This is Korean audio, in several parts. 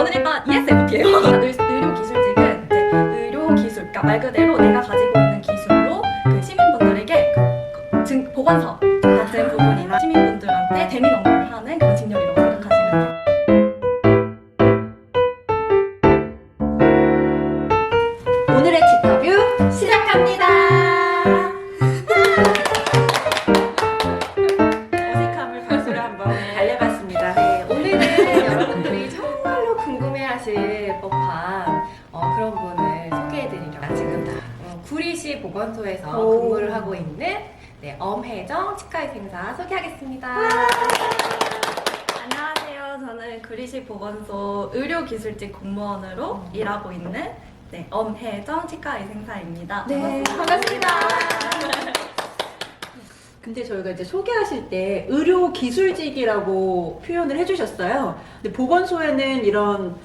저는 일단 ESFP예요. 의료기술직은 의료기술, 그러니까 말 그대로 내가 가지고 있는 기술로 그 시민분들에게 보건소 같은 부분이나 시민분들한테 대민 업무를 하는 그런 직렬이라고 생각하시면 돼요. 오늘의 집터뷰 시작합니다. 어색함을 박수로 한번 달래봤습니다. 네, 오늘은 여러분들이 정말로 궁금해하실 법한 그런 분을 소개해드리려고 지금 구리시 보건소에서 근무를 하고 있는 엄혜정 치과의생사 소개하겠습니다. 안녕하세요. 저는 구리시 보건소 의료기술직 공무원으로 일하고 있는 엄혜정 치과의생사입니다. 네, 반갑습니다. 근데 저희가 이제 소개하실 때 의료기술직이라고 표현을 해주셨어요. 근데 보건소에는 이런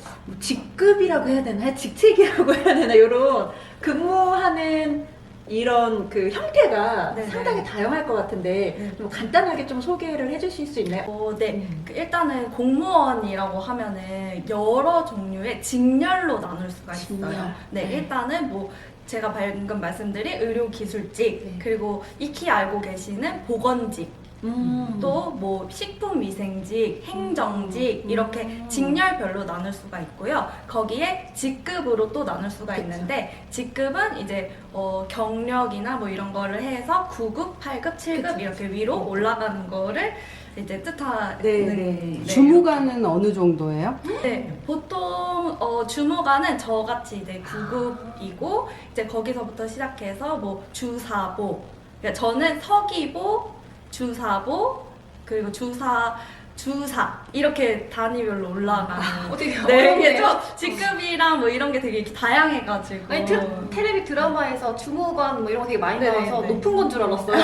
직급이라고 해야 되나, 직책이라고 해야 되나, 이런 근무하는 이런 그 형태가 네네. 상당히 다양할 것 같은데 좀 간단하게 좀 소개를 해주실 수 있나요? 네. 일단은 공무원이라고 하면은 여러 종류의 직렬로 나눌 수가 있어요. 직렬. 네, 일단은 뭐 제가 방금 말씀드린 의료기술직, 그리고 익히 알고 계시는 보건직, 또 뭐 식품위생직, 행정직 이렇게 직렬별로 나눌 수가 있고요. 거기에 직급으로 또 나눌 수가 있는데 직급은 이제 경력이나 뭐 이런 거를 해서 9급, 8급, 7급 이렇게 위로 올라가는 거를 이제 뜻하는 네. 주무관은 어느 정도예요? 네, 보통 주무관은 저같이 이제 9급이고 이제 거기서부터 시작해서 뭐 주사보, 그러니까 저는 서기보, 주사보, 그리고 주사 이렇게 단위별로 올라가는. 어떻게 네, 어렵네요. 이게 저 직급이랑 뭐 이런 게 되게 다양해가지고. 아니, 텔레비 드라마에서 주무관 뭐 이런 거 되게 많이 네네네. 나와서 높은 건 줄 알았어요.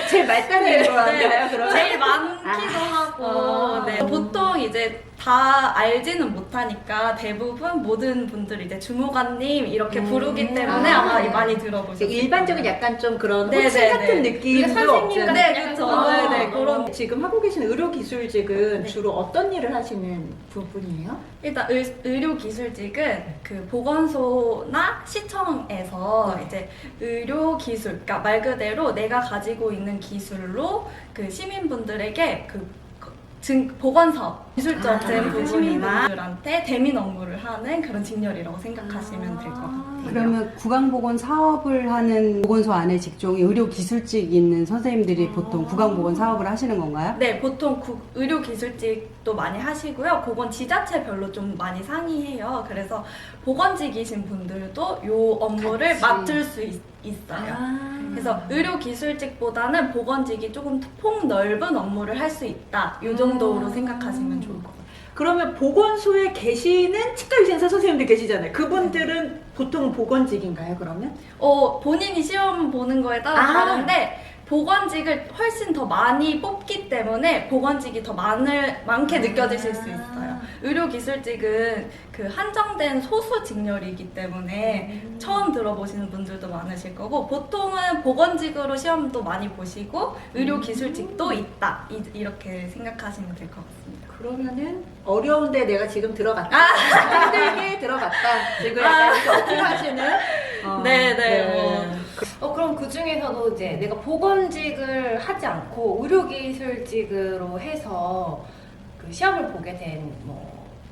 제일 말단을 좋아하나요, 그러면? 제일 많기도 하고, 네, 보통 이제 다 알지는 못하니까 대부분 모든 분들이 이제 주무관님 이렇게 부르기 때문에 아마 많이 들어보셨어요. 일반적인 약간 좀 그런 네네네. 호칭 같은 느낌도 선생님 없잖아요. 네, 그렇죠. 네네, 그런. 지금 하고 계신 의료기술직은 주로 어떤 일을 하시는 부분이에요? 일단 의료기술직은 그 보건소나 시청에서 이제 의료기술, 그러니까 말 그대로 내가 가지고 있는 기술로 그 시민분들에게 보건사업, 기술적인 부분이나 대민 업무를 하는 그런 직렬이라고 생각하시면 될 것 같아요. 그러면 구강보건 사업을 하는 보건소 안에 직종이 의료기술직 있는 선생님들이 보통 구강보건 사업을 하시는 건가요? 네, 보통 의료기술직도 많이 하시고요. 그건 지자체별로 좀 많이 상이해요. 그래서 보건직이신 분들도 이 업무를 같이. 맡을 수 있어요. 그래서 의료기술직보다는 보건직이 조금 폭넓은 업무를 할 수 있다. 이 정도로 생각하시면 좋을 것 같아요. 그러면 보건소에 계시는 치과위생사 선생님들 계시잖아요. 그분들은 보통 보건직인가요, 그러면? 본인이 시험 보는 거에 따라 다른데 보건직을 훨씬 더 많이 뽑기 때문에 보건직이 더 많게 느껴지실 수 있어요. 의료기술직은 그 한정된 소수 직렬이기 때문에 처음 들어보시는 분들도 많으실 거고 보통은 보건직으로 시험도 많이 보시고 의료기술직도 있다 이렇게 생각하시면 될 것 같습니다. 그러면은 어려운데 내가 지금 들어갔다. 힘들게 들어갔다. 지금 약간 이렇게 어필하시는. 그럼 그 중에서도 이제 내가 보건직을 하지 않고 의료기술직으로 해서 그 시험을 보게 된 뭐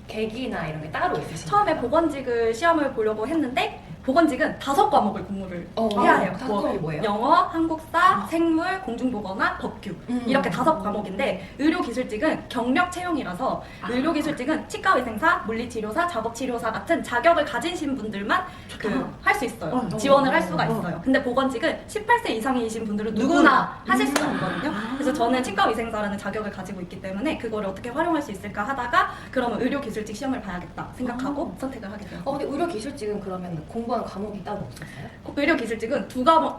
계기나 이런 게 따로 있으신가요? 처음에 보건직을 시험을 보려고 했는데 보건직은 5과목을 공부를 해야 해요. 5과목이 뭐예요? 영어, 한국사, 생물, 공중보건학, 법규 이렇게 5과목인데 의료기술직은 경력 채용이라서 의료기술직은 치과의생사, 물리치료사, 작업치료사 같은 자격을 가지신 분들만 할 수 있어요. 지원을 할 수가 있어요. 근데 보건직은 18세 이상이신 분들은 누구나 하실 수가 있거든요. 그래서 저는 치과의생사라는 자격을 가지고 있기 때문에 그거를 어떻게 활용할 수 있을까 하다가 그러면 의료기술직 시험을 봐야겠다 생각하고 선택을 하게 되었어요. 근데 의료기술직은 그러면 공부하는 과목이 따로 없었어요? 의료기술직은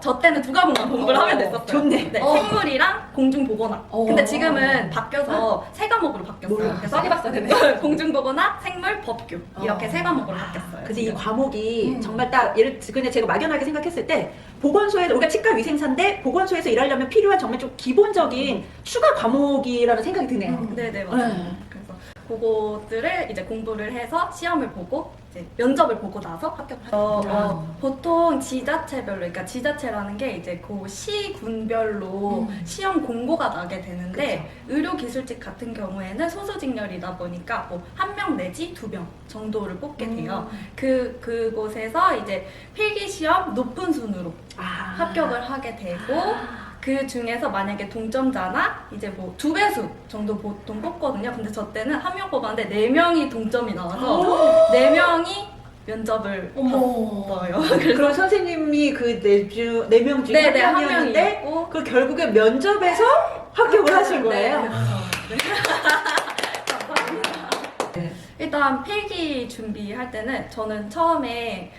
저 때는 2과목만 공부를 하면 됐었어요. 좋네. 네, 생물이랑 공중보건학. 근데 지금은 바뀌어서 3과목으로 바뀌었어요. 그래서 써봤어야 되네. 공중보건학, 생물, 법규 이렇게 3과목으로 바뀌었어요. 근데 이 지금. 과목이 정말 딱 그냥 제가 막연하게 생각했을 때 보건소에서 우리가 치과위생사인데 보건소에서 일하려면 필요한 정말 좀 기본적인 추가 과목이라는 생각이 드네요. 네네 맞아요. 네. 그래서 그거들을 이제 공부를 해서 시험을 보고 이제 면접을 보고 나서 합격하죠. 보통 지자체별로, 그러니까 지자체라는 게 이제 그 시군별로 시험 공고가 나게 되는데 의료기술직 같은 경우에는 소수직렬이다 보니까 뭐 1명 내지 2명 정도를 뽑게 돼요. 그곳에서 이제 필기시험 높은 순으로 합격을 하게 되고 그 중에서 만약에 동점자나 이제 뭐 2배수 정도 보통 뽑거든요. 근데 저 때는 1명 뽑았는데 4명이 동점이 나와서 4명이 면접을 봤어요. 그럼 선생님이 그 4명 중에 네네, 한 한 명이었는데 명이었고 그 결국에 면접에서 합격을 하신 거예요? 네, 그렇죠. 네. 일단 필기 준비할 때는 저는 처음에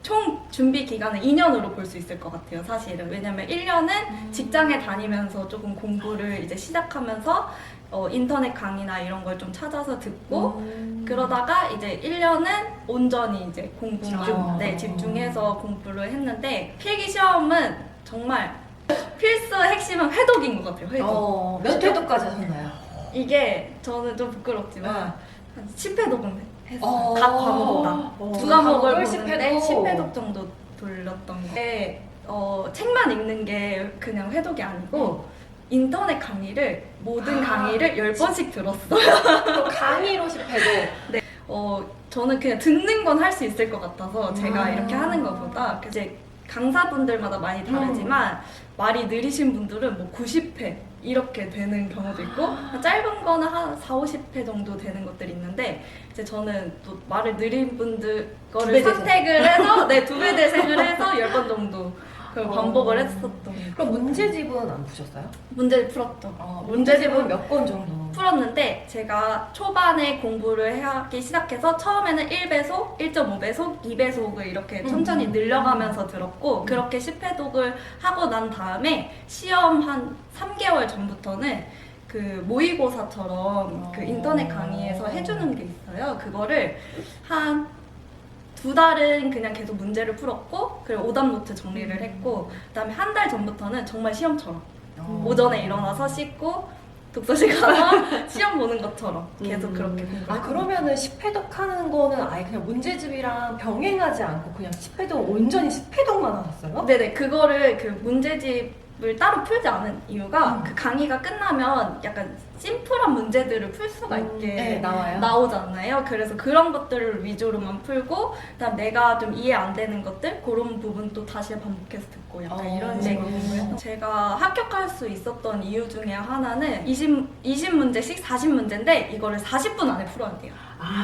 총 준비 기간을 2년으로 볼 수 있을 것 같아요, 사실은. 왜냐면 1년은 직장에 다니면서 조금 공부를 이제 시작하면서 인터넷 강의나 이런 걸 좀 찾아서 듣고 그러다가 이제 1년은 온전히 이제 공부만 집중해서 공부를 했는데 필기 시험은 정말 필수 핵심은 회독인 것 같아요, 회독. 몇 회독까지 하셨나요? 이게 저는 좀 부끄럽지만 한 10회독은 했어요. 어. 각 과목마다. 두 과목을 과목을 보는데 10회독? 10회독 정도 돌렸던 게 책만 읽는 게 그냥 회독이 아니고 인터넷 강의를 모든 강의를 10번씩 들었어요. 강의로 10회독. 저는 그냥 듣는 건 할 수 있을 것 같아서 제가 이렇게 하는 것보다 이제 강사분들마다 많이 다르지만 말이 느리신 분들은 뭐 90회 이렇게 되는 경우도 있고 짧은 거는 한 4, 50회 정도 되는 것들이 있는데 이제 저는 또 말을 느린 분들 거를 선택을 해서 2배 대생을 해서 10번 정도 반복을 했었던 그럼 문제집은 안 푸셨어요? 문제를 풀었죠. 문제집은 몇 권 정도? 풀었는데 제가 초반에 공부를 하기 시작해서 처음에는 1배속, 1.5배속, 2배속을 이렇게 천천히 늘려가면서 들었고 그렇게 10회독을 하고 난 다음에 시험 한 3개월 전부터는 그 모의고사처럼 그 인터넷 강의에서 해주는 게 있어요. 그거를 한 2달은 그냥 계속 문제를 풀었고 그리고 오답 노트 정리를 했고 그다음에 한 달 전부터는 정말 시험처럼 오전에 일어나서 씻고 독서실 가서 시험 보는 것처럼 계속 그렇게 공부를 그러면은 10회독 하는 거는 아예 그냥 문제집이랑 병행하지 않고 그냥 10회독 온전히 10회독만 하셨어요? 네네, 그거를 그 문제집을 따로 풀지 않은 이유가 그 강의가 끝나면 약간 심플한 문제들을 풀 수가 있게 나오잖아요. 그래서 그런 것들을 위주로만 풀고 그다음 내가 좀 이해 안 되는 것들 그런 부분 또 다시 반복해서 듣고 약간 이런 식으로 공부해서 제가 합격할 수 있었던 이유 중에 하나는 20문제씩 40문제인데 이거를 40분 안에 풀어야 돼요.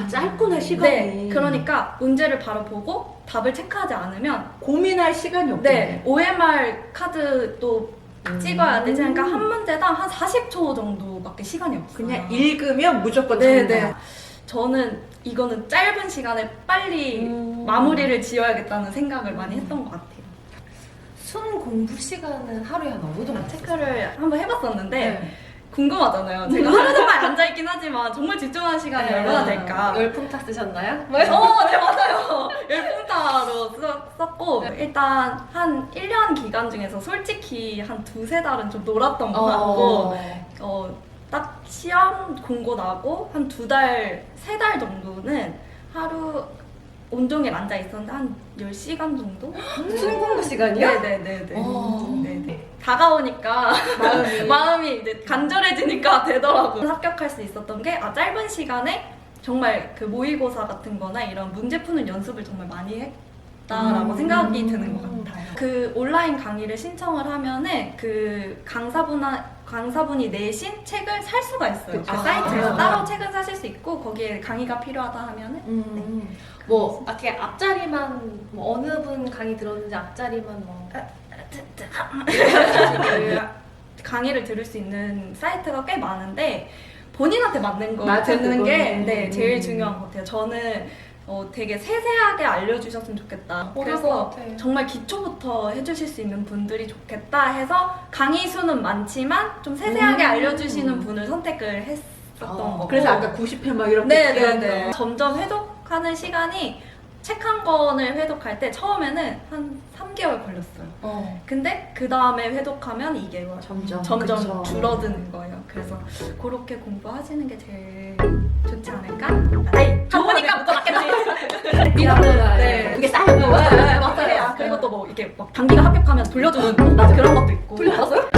짧구나 시간이. 네, 그러니까 문제를 바로 보고 답을 체크하지 않으면 고민할 시간이 없겠네. OMR 카드 또 찍어야 되지. 그러니까 한 문제당 한 40초 정도밖에 시간이 없어요. 그냥 읽으면 무조건 된다. 저는 이거는 짧은 시간에 빨리 마무리를 지어야겠다는 생각을 많이 했던 것 같아요. 순 공부 시간은 하루에 한 어느 정도 체크를 한번 해봤었는데 궁금하잖아요. 제가 하루 종일 앉아있긴 하지만 정말 집중하는 시간이 얼마나 될까. 열풍타 쓰셨나요? 네, 맞아요. 열풍타로 썼고 일단 한 1년 기간 중에서 솔직히 한 2-3달은 좀 놀았던 것 같고 딱 시험 공고 나고 한 2달, 3달 정도는 하루 온종일 앉아 있었는데 한 10시간 정도? 순 공부 시간이요? 네네. 다가오니까 마음이 이제 간절해지니까 되더라고요. 합격할 수 있었던 게 짧은 시간에 정말 그 모의고사 같은 거나 이런 문제 푸는 연습을 정말 많이 했다라고 생각이 드는 것 같아요. 그 온라인 강의를 신청을 하면은 그 강사분이 내신 책을 살 수가 있어요. 그 사이트에서 따로 책을 사실 수 있고 거기에 강의가 필요하다 하면은 뭐 이렇게 앞자리만 뭐 어느 분 강의 들었는지 앞자리만 뭐 강의를 들을 수 있는 사이트가 꽤 많은데 본인한테 맞는 거 맞아, 듣는 게 그거는. 제일 중요한 것 같아요. 저는 되게 세세하게 알려주셨으면 좋겠다. 그래서 정말 기초부터 해주실 수 있는 분들이 좋겠다 해서 강의 수는 많지만 좀 세세하게 알려주시는 분을 선택을 했었던 거고. 그래서 아까 90회 막 이렇게 네네네. 점점 회독하는 시간이 책 한 권을 회독할 때 처음에는 한 3개월 걸렸어요. 근데 그 다음에 회독하면 2개월. 점점 그쵸. 줄어드는 거예요. 그래서 그렇게 공부하시는 게 제일 좋지 않을까? 아이, 좋으니까 묶어놨겠지. 이거는 네. 그게 쌓여요. 네, 맞아요. 그리고 또 뭐 이렇게 막 단기가 합격하면 돌려주는 그런 것도 있고. 돌려받았어요?